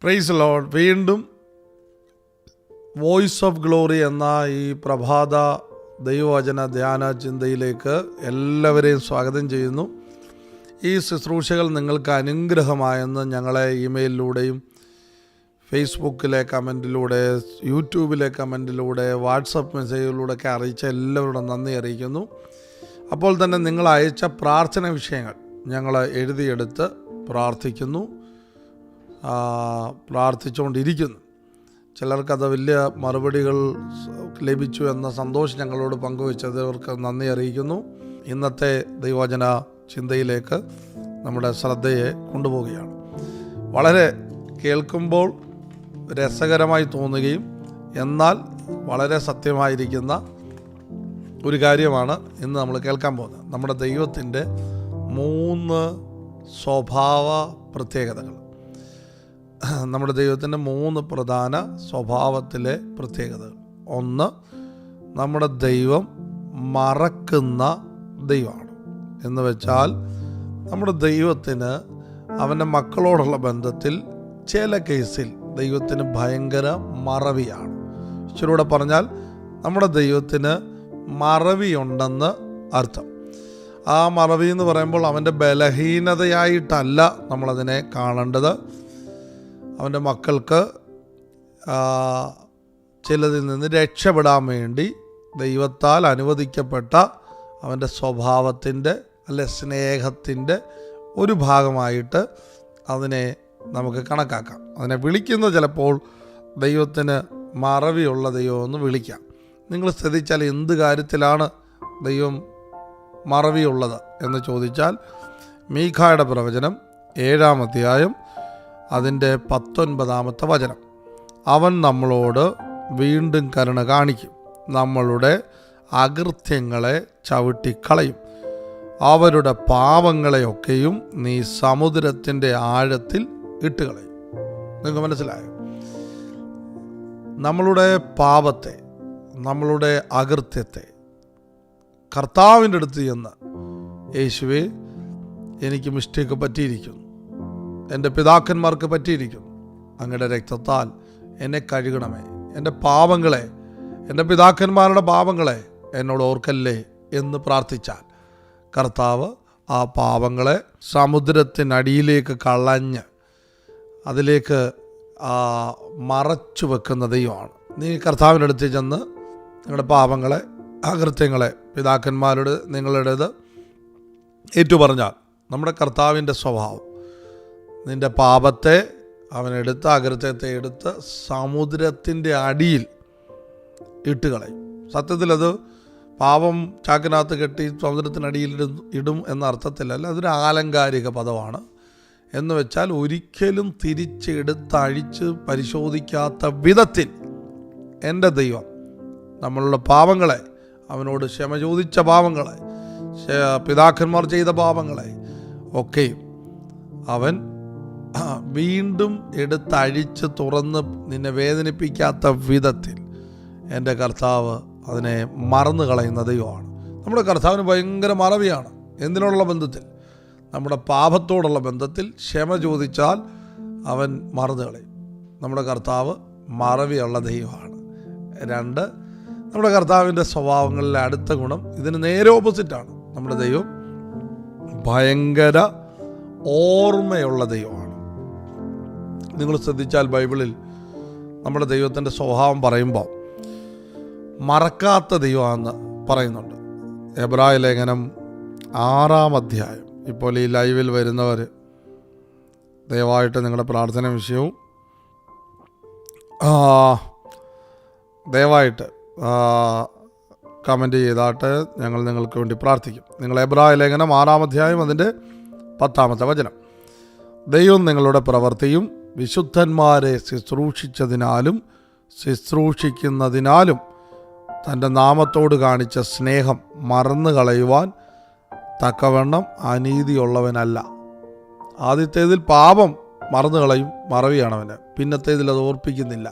Price lord. വീണ്ടും voice of glory എന്ന ഈ പ്രഭാത ദൈവവചന ധ്യാന ചിന്തയിലേക്ക് എല്ലാവരെയും സ്വാഗതം ചെയ്യുന്നു. ഈ ശുശ്രൂഷകൾ നിങ്ങൾക്ക് അനുഗ്രഹമായെന്ന് ഞങ്ങളെ ഇമെയിലിലൂടെയും ഫേസ്ബുക്കിലെ കമൻറ്റിലൂടെ, യൂട്യൂബിലെ കമൻറ്റിലൂടെ, വാട്സപ്പ് മെസ്സേജുകളിലൂടെയൊക്കെ അറിയിച്ച എല്ലാവരോടും നന്ദി അറിയിക്കുന്നു. അപ്പോൾ തന്നെ നിങ്ങൾ അയച്ച പ്രാർത്ഥന വിഷയങ്ങൾ ഞങ്ങൾ എഴുതിയെടുത്ത് പ്രാർത്ഥിച്ചുകൊണ്ടിരിക്കുന്നു. ചിലർക്കത് വലിയ മറുപടികൾ ലഭിച്ചു എന്ന സന്തോഷം ഞങ്ങളോട് പങ്കുവച്ചവർക്ക് നന്ദി അറിയിക്കുന്നു. ഇന്നത്തെ ദൈവവചന ചിന്തയിലേക്ക് നമ്മുടെ ശ്രദ്ധയെ കൊണ്ടുപോവുകയാണ്. വളരെ കേൾക്കുമ്പോൾ രസകരമായി തോന്നുകയും എന്നാൽ വളരെ സത്യമായിരിക്കുന്ന ഒരു കാര്യമാണ് ഇന്ന് നമ്മൾ കേൾക്കാൻ പോകുന്നത്. നമ്മുടെ ദൈവത്തിൻ്റെ 3 സ്വഭാവ പ്രത്യേകതകൾ. നമ്മുടെ ദൈവത്തിൻ്റെ 3 പ്രധാന സ്വഭാവത്തിലെ പ്രത്യേകതകൾ. 1, നമ്മുടെ ദൈവം മറക്കുന്ന ദൈവമാണ്. എന്ന് വെച്ചാൽ നമ്മുടെ ദൈവത്തിന് അവൻ്റെ മക്കളോടുള്ള ബന്ധത്തിൽ ചില കേസിൽ ദൈവത്തിന് ഭയങ്കര മറവിയാണ്. ഇച്ചിരൂടെ പറഞ്ഞാൽ നമ്മുടെ ദൈവത്തിന് മറവിയുണ്ടെന്ന് അർത്ഥം. ആ മറവി എന്ന് പറയുമ്പോൾ അവൻ്റെ ബലഹീനതയായിട്ടല്ല നമ്മളതിനെ കാണേണ്ടത്. അവൻ്റെ മക്കൾക്ക് ചിലതിൽ നിന്ന് രക്ഷപ്പെടാൻ വേണ്ടി ദൈവത്താൽ അനുവദിക്കപ്പെട്ട അവൻ്റെ സ്വഭാവത്തിൻ്റെ അല്ലെ സ്നേഹത്തിൻ്റെ ഒരു ഭാഗമായിട്ട് അതിനെ നമുക്ക് കണക്കാക്കാം. അതിനെ വിളിക്കുന്നത് ചിലപ്പോൾ ദൈവത്തിന് മറവിയുള്ള ദൈവമെന്ന് വിളിക്കാം. നിങ്ങൾ ശ്രദ്ധിച്ചാൽ എന്ത് കാര്യത്തിലാണ് ദൈവം മറവിയുള്ളത് എന്ന് ചോദിച്ചാൽ, മീഖായുടെ പ്രവചനം 7-ാം അധ്യായം അതിൻ്റെ 19-ാമത്തെ വചനം. അവൻ നമ്മളോട് വീണ്ടും കരുണ കാണിക്കും, നമ്മളുടെ അകൃത്യങ്ങളെ ചവിട്ടിക്കളയും, അവരുടെ പാപങ്ങളെയൊക്കെയും നീ സമുദ്രത്തിൻ്റെ ആഴത്തിൽ ഇട്ടുകളയും. നിങ്ങൾക്ക് മനസ്സിലായോ? നമ്മളുടെ പാപത്തെ, നമ്മളുടെ അകൃത്യത്തെ കർത്താവിൻ്റെ അടുത്ത് ചെന്ന്, യേശുവേ എനിക്ക് മിസ്റ്റേക്ക് പറ്റിയിരിക്കുന്നു, എൻ്റെ പിതാക്കന്മാർക്ക് പറ്റിയിരിക്കുന്നു, അങ്ങയുടെ രക്തത്താൽ എന്നെ കഴുകണമേ, എൻ്റെ പാപങ്ങളെ, എൻ്റെ പിതാക്കന്മാരുടെ പാപങ്ങളെ എന്നോട് ഓർക്കല്ലേ എന്ന് പ്രാർത്ഥിച്ചാൽ കർത്താവ് ആ പാപങ്ങളെ സമുദ്രത്തിനടിയിലേക്ക് കളഞ്ഞ് അതിലേക്ക് മറച്ചു വെക്കുന്ന ദൈവമാണ്. നീ കർത്താവിൻ്റെ അടുത്ത് ചെന്ന് നിങ്ങളുടെ പാപങ്ങളെ, അകൃത്യങ്ങളെ, പിതാക്കന്മാരുടെ നിങ്ങളുടേത് ഏറ്റുപറഞ്ഞാൽ, നമ്മുടെ കർത്താവിൻ്റെ സ്വഭാവം നിൻ്റെ പാപത്തെ അവനെടുത്ത്, അകൃത്യത്തെ എടുത്ത് സമുദ്രത്തിൻ്റെ അടിയിൽ ഇട്ടുകളയും. സത്യത്തിൽ അത് പാപം ചാക്കിനകത്ത് കെട്ടി സമുദ്രത്തിനടിയിൽ ഇടും എന്ന അർത്ഥത്തിലല്ല, അതൊരു ആലങ്കാരിക പദമാണ്. എന്ന് വെച്ചാൽ ഒരിക്കലും തിരിച്ചെടുത്തഴിച്ച് പരിശോധിക്കാത്ത വിധത്തിൽ എൻ്റെ ദൈവം നമ്മളുടെ പാപങ്ങളെ, അവനോട് ക്ഷമ ചോദിച്ച പാപങ്ങളെ, പിതാക്കന്മാർ ചെയ്ത പാപങ്ങളെ ഒക്കെയും അവൻ വീണ്ടും എടുത്തഴിച്ച് തുറന്ന് നിന്നെ വേദനിപ്പിക്കാത്ത വിധത്തിൽ എൻ്റെ കർത്താവ് അതിനെ മറന്നു കളയുന്ന ദൈവമാണ്. നമ്മുടെ കർത്താവിന് ഭയങ്കര മറവിയാണ്. എന്തിനുള്ള ബന്ധത്തിൽ? നമ്മുടെ പാപത്തോടുള്ള ബന്ധത്തിൽ ക്ഷമ ചോദിച്ചാൽ അവൻ മറന്നു കളയും. നമ്മുടെ കർത്താവ് മറവിയുള്ള ദൈവമാണ്. 2, നമ്മുടെ കർത്താവിൻ്റെ സ്വഭാവങ്ങളിലെ അടുത്ത ഗുണം ഇതിന് നേരെ ഓപ്പോസിറ്റാണ്. നമ്മുടെ ദൈവം ഭയങ്കര ഓർമ്മയുള്ള ദൈവമാണ്. നിങ്ങൾ ശ്രദ്ധിച്ചാൽ ബൈബിളിൽ നമ്മുടെ ദൈവത്തിൻ്റെ സ്വഭാവം പറയുമ്പോൾ മറക്കാത്ത ദൈവമാണെന്ന് പറയുന്നുണ്ട്. എബ്രായ ലേഖനം 6-ാം അധ്യായം. ഇപ്പോൾ ഈ ലൈവിൽ വരുന്നവർ ദയവായിട്ട് നിങ്ങളുടെ പ്രാർത്ഥന വിഷയവും ദയവായിട്ട് കമൻറ്റ് ചെയ്താട്ട് ഞങ്ങൾ നിങ്ങൾക്ക് വേണ്ടി പ്രാർത്ഥിക്കും. നിങ്ങൾ എബ്രായ ലേഖനം 6-ാം അധ്യായം അതിൻ്റെ 10-ാമത്തെ വചനം. ദൈവം നിങ്ങളുടെ പ്രവൃത്തിയും വിശുദ്ധന്മാരെ ശുശ്രൂഷിച്ചതിനാലും ശുശ്രൂഷിക്കുന്നതിനാലും തൻ്റെ നാമത്തോട് കാണിച്ച സ്നേഹം മറന്നു കളയുവാൻ തക്കവണ്ണം അനീതിയുള്ളവനല്ല. ആദ്യത്തേതിൽ പാപം മറന്നു കളയും, മറവിയാണവന്. പിന്നത്തേതിൽ അത് ഓർപ്പിക്കുന്നില്ല.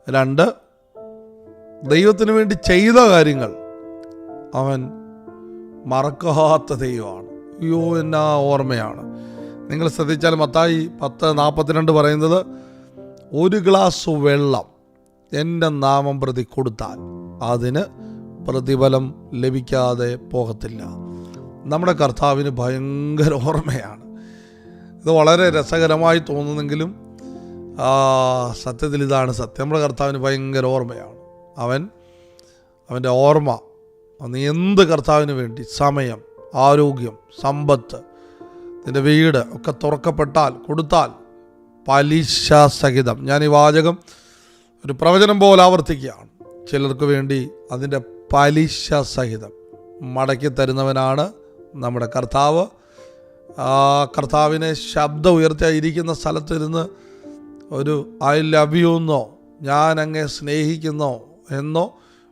2, ദൈവത്തിന് വേണ്ടി ചെയ്ത കാര്യങ്ങൾ അവൻ മറക്കാത്ത ദൈവമാണ്. അയ്യോ, എന്നാ ഓർമ്മയാണ്. നിങ്ങൾ ശ്രദ്ധിച്ചാൽ മത്തായി 10:42 പറയുന്നത്, ഒരു ഗ്ലാസ് വെള്ളം എൻ്റെ നാമം പ്രതി കൊടുത്താൽ അതിന് പ്രതിഫലം ലഭിക്കാതെ പോകത്തില്ല. നമ്മുടെ കർത്താവിന് ഭയങ്കര ഓർമ്മയാണ്. ഇത് വളരെ രസകരമായി തോന്നുന്നെങ്കിലും സത്യത്തിൽ ഇതാണ് സത്യം. നമ്മുടെ കർത്താവിന് ഭയങ്കര ഓർമ്മയാണ്. അവൻ്റെ ഓർമ്മ, നീ എന്ത് കർത്താവിന് വേണ്ടി, സമയം, ആരോഗ്യം, സമ്പത്ത്, നിൻ്റെ വീട് ഒക്കെ തുറക്കപ്പെട്ടാൽ, കൊടുത്താൽ പലിശ സഹിതം, ഞാൻ ഈ വാചകം ഒരു പ്രവചനം പോലെ ആവർത്തിക്കുകയാണ്, ചിലർക്ക് വേണ്ടി അതിൻ്റെ പലിശ സഹിതം മടക്കി തരുന്നവനാണ് നമ്മുടെ കർത്താവ്. കർത്താവിനെ ശബ്ദം ഉയർത്തിയിരിക്കുന്ന സ്ഥലത്തിരുന്ന് ഒരു ഐ ലവ് യു എന്നോ ഞാൻ അങ്ങേ സ്നേഹിക്കുന്നോ എന്നോ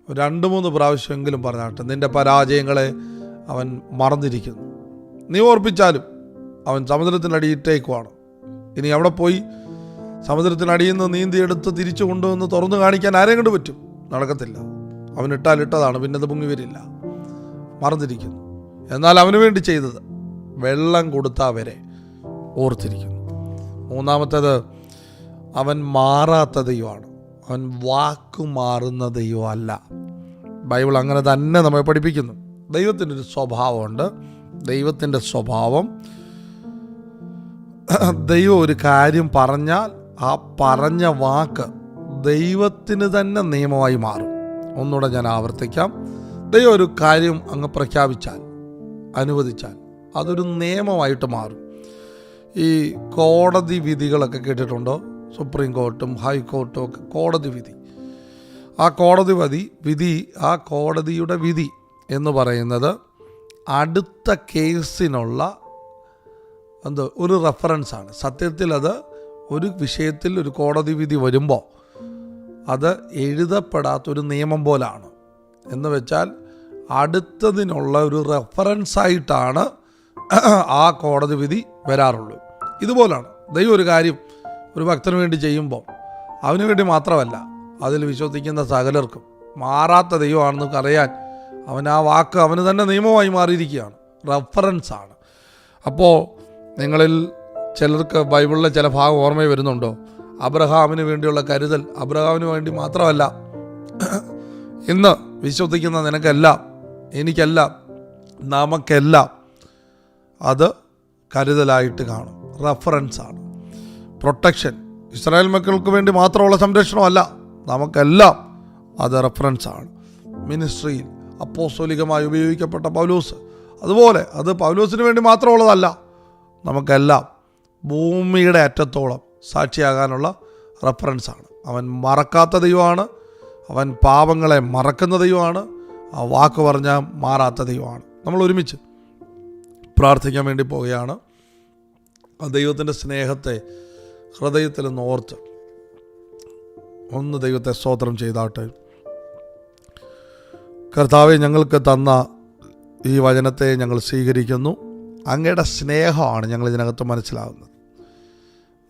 2-3 പ്രാവശ്യമെങ്കിലും പറഞ്ഞാട്ടെ. നിൻ്റെ പരാജയങ്ങളെ അവൻ മറന്നിരിക്കുന്നു. നീ ഓർപ്പിച്ചാലും അവൻ സമുദ്രത്തിനടിയിട്ടേക്കുവാണ്. ഇനി അവിടെ പോയി സമുദ്രത്തിനടിയിൽ നിന്ന് നീന്തിയെടുത്ത് തിരിച്ചു കൊണ്ടുവന്ന് തുറന്നു കാണിക്കാൻ ആരെയും കൊണ്ട് പറ്റും? നടക്കത്തില്ല. അവൻ ഇട്ടാലിട്ടതാണ്, പിന്നെ അത് പൊങ്ങി വരില്ല. മറന്നിരിക്കുന്നു. എന്നാൽ അവന് വേണ്ടി ചെയ്തത് വെള്ളം കൊടുത്തവരെ ഓർത്തിരിക്കുന്നു. 3-മത്തേത്, അവൻ മാറാത്ത ദൈവമാണ്. അവൻ വാക്കു മാറുന്ന ദൈവമല്ല. ബൈബിൾ അങ്ങനെ തന്നെ നമ്മെ പഠിപ്പിക്കുന്നു. ദൈവത്തിൻ്റെ ഒരു സ്വഭാവമുണ്ട്. ദൈവത്തിൻ്റെ സ്വഭാവം, ദൈവം ഒരു കാര്യം പറഞ്ഞാൽ ആ പറഞ്ഞ വാക്ക് ദൈവത്തിന് തന്നെ നിയമമായി മാറും. ഒന്നുകൂടെ ഞാൻ ആവർത്തിക്കാം. ദൈവം ഒരു കാര്യം അങ്ങ് പ്രഖ്യാപിച്ചാൽ, അനുവദിച്ചാൽ അതൊരു നിയമമായിട്ട് മാറും. ഈ കോടതി വിധികളൊക്കെ കേട്ടിട്ടുണ്ടോ? സുപ്രീം കോർട്ടും ഹൈക്കോർട്ടും ഒക്കെ കോടതി വിധി. ആ കോടതിയുടെ വിധി എന്ന് പറയുന്നത് അടുത്ത കേസിനുള്ള ഒരു റെഫറൻസാണ്. സത്യത്തിൽ അത് ഒരു വിഷയത്തിൽ ഒരു കോടതി വിധി വരുമ്പോൾ അത് എഴുതപ്പെടാത്തൊരു നിയമം പോലാണ്. എന്ന് വെച്ചാൽ അടുത്തതിനുള്ള ഒരു റെഫറൻസായിട്ടാണ് ആ കോടതി വിധി വരാറുള്ളൂ. ഇതുപോലാണ് ദൈവം ഒരു കാര്യം ഒരു ഭക്തന് വേണ്ടി ചെയ്യുമ്പോൾ അവന് വേണ്ടി മാത്രമല്ല, അതിൽ വിശ്വസിക്കുന്ന സകലർക്കും മാറാത്ത ദൈവമാണെന്ന് അറിയാൻ അവൻ ആ വാക്ക് അവന് തന്നെ നിയമമായി മാറിയിരിക്കുകയാണ്, റെഫറൻസാണ്. അപ്പോൾ നിങ്ങളിൽ ചിലർക്ക് ബൈബിളിലെ ചില ഭാഗം ഓർമ്മ വരുന്നുണ്ടോ? അബ്രഹാമിന് വേണ്ടിയുള്ള കരുതൽ അബ്രഹാമിന് വേണ്ടി മാത്രമല്ല, ഇന്ന് വിശ്വസിക്കുന്ന നിനക്കെല്ലാം, എനിക്കെല്ലാം, നമുക്കെല്ലാം അത് കരുതലായിട്ട് കാണും, റെഫറൻസാണ്. പ്രൊട്ടക്ഷൻ ഇസ്രായേൽ മക്കൾക്ക് വേണ്ടി മാത്രമുള്ള സംരക്ഷണമല്ല, നമുക്കെല്ലാം അത് റെഫറൻസാണ്. മിനിസ്ട്രിയിൽ അപ്പോസ്തലികമായി ഉപയോഗിക്കപ്പെട്ട പൗലോസ്, അതുപോലെ അത് പൗലോസിന് വേണ്ടി മാത്രമുള്ളതല്ല, നമുക്കെല്ലാം ഭൂമിയുടെ അറ്റത്തോളം സാക്ഷിയാകാനുള്ള റെഫറൻസാണ്. അവൻ മറക്കാത്ത ദൈവമാണ്. അവൻ പാപങ്ങളെ മറക്കുന്ന ദൈവമാണ്. ആ വാക്ക് പറഞ്ഞാൽ മാറാത്ത ദൈവമാണ്. നമ്മൾ ഒരുമിച്ച് പ്രാർത്ഥിക്കാൻ വേണ്ടി പോവുകയാണ്. ആ ദൈവത്തിൻ്റെ സ്നേഹത്തെ ഹൃദയത്തിൽ നിന്ന് ഓർത്ത് ഒന്ന് ദൈവത്തെ സ്തോത്രം ചെയ്താട്ടെ. കർത്താവെ, ഞങ്ങൾക്ക് തന്ന ഈ വചനത്തെ ഞങ്ങൾ സ്വീകരിക്കുന്നു. അങ്ങയുടെ സ്നേഹമാണ് ഞങ്ങൾ ഇതിനകത്ത് മനസ്സിലാകുന്നത്.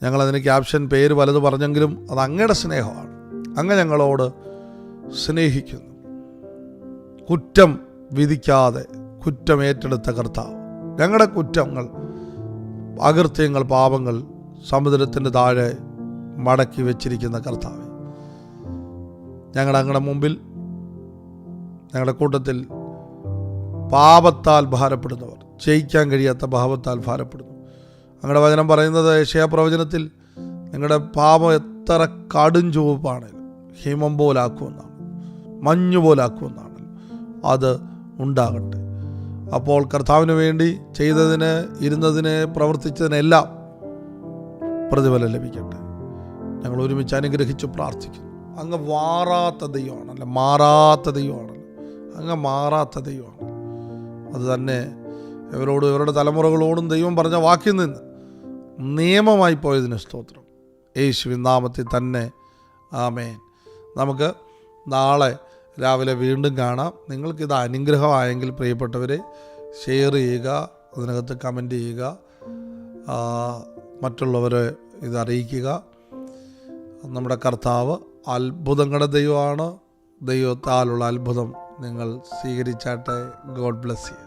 ഞങ്ങളതിന് ക്യാപ്ഷൻ പേര് പലത് പറഞ്ഞെങ്കിലും അത് അങ്ങയുടെ സ്നേഹമാണ്. അങ്ങ് ഞങ്ങളോട് സ്നേഹിക്കുന്നു. കുറ്റം വിധിക്കാതെ കുറ്റം ഏറ്റെടുത്ത കർത്താവ്, ഞങ്ങളുടെ കുറ്റങ്ങൾ, അകൃത്യങ്ങൾ, പാപങ്ങൾ സമുദ്രത്തിൻ്റെ താഴെ മടക്കി വെച്ചിരിക്കുന്ന കർത്താവ്, ഞങ്ങളുടെ മുമ്പിൽ, ഞങ്ങളുടെ കൂട്ടത്തിൽ പാപത്താൽ ഭാരപ്പെടുന്നവർ, ജയിക്കാൻ കഴിയാത്ത പാപത്താൽ ഭാരപ്പെടുന്നു. ഞങ്ങളുടെ വചനം പറയുന്നത് യെശയ്യാ പ്രവചനത്തിൽ നിങ്ങളുടെ പാപം എത്ര കടും ചുവപ്പാണെങ്കിലും ഹിമം പോലാക്കുമെന്നാണ്, മഞ്ഞു പോലാക്കുമെന്നാണ്. അത് ഉണ്ടാകട്ടെ. അപ്പോൾ കർത്താവിന് വേണ്ടി ചെയ്തതിന്, ഇരുന്നതിന്, പ്രവർത്തിച്ചതിനെല്ലാം പ്രതിഫലം ലഭിക്കട്ടെ. ഞങ്ങൾ ഒരുമിച്ച് അനുഗ്രഹിച്ച് പ്രാർത്ഥിക്കുന്നു. അങ്ങ് മാറാത്ത ദൈവമാണല്ലോ, മാറാത്ത ദൈവമാണല്ലോ, അങ്ങ് മാറാത്ത ദൈവമാണ്. അത് തന്നെ ഇവരോടും ഇവരുടെ തലമുറകളോടും ദൈവം പറഞ്ഞ വാക്കിൽ നിന്ന് നിയമമായി പോയതിന് സ്തോത്രം. യേശുവിൻ നാമത്തിൽ തന്നെ ആമേൻ. നമുക്ക് നാളെ രാവിലെ വീണ്ടും കാണാം. നിങ്ങൾക്കിത് അനുഗ്രഹമായെങ്കിൽ പ്രിയപ്പെട്ടവരെ ഷെയർ ചെയ്യുക, അതിനകത്ത് കമൻറ്റ് ചെയ്യുക, മറ്റുള്ളവരെ ഇത് അറിയിക്കുക. നമ്മുടെ കർത്താവ് അത്ഭുതങ്ങളുടെ ദൈവമാണ്. ദൈവത്താലുള്ള അത്ഭുതം നിങ്ങൾ സ്വീകരിച്ചാട്ടെ. God bless you.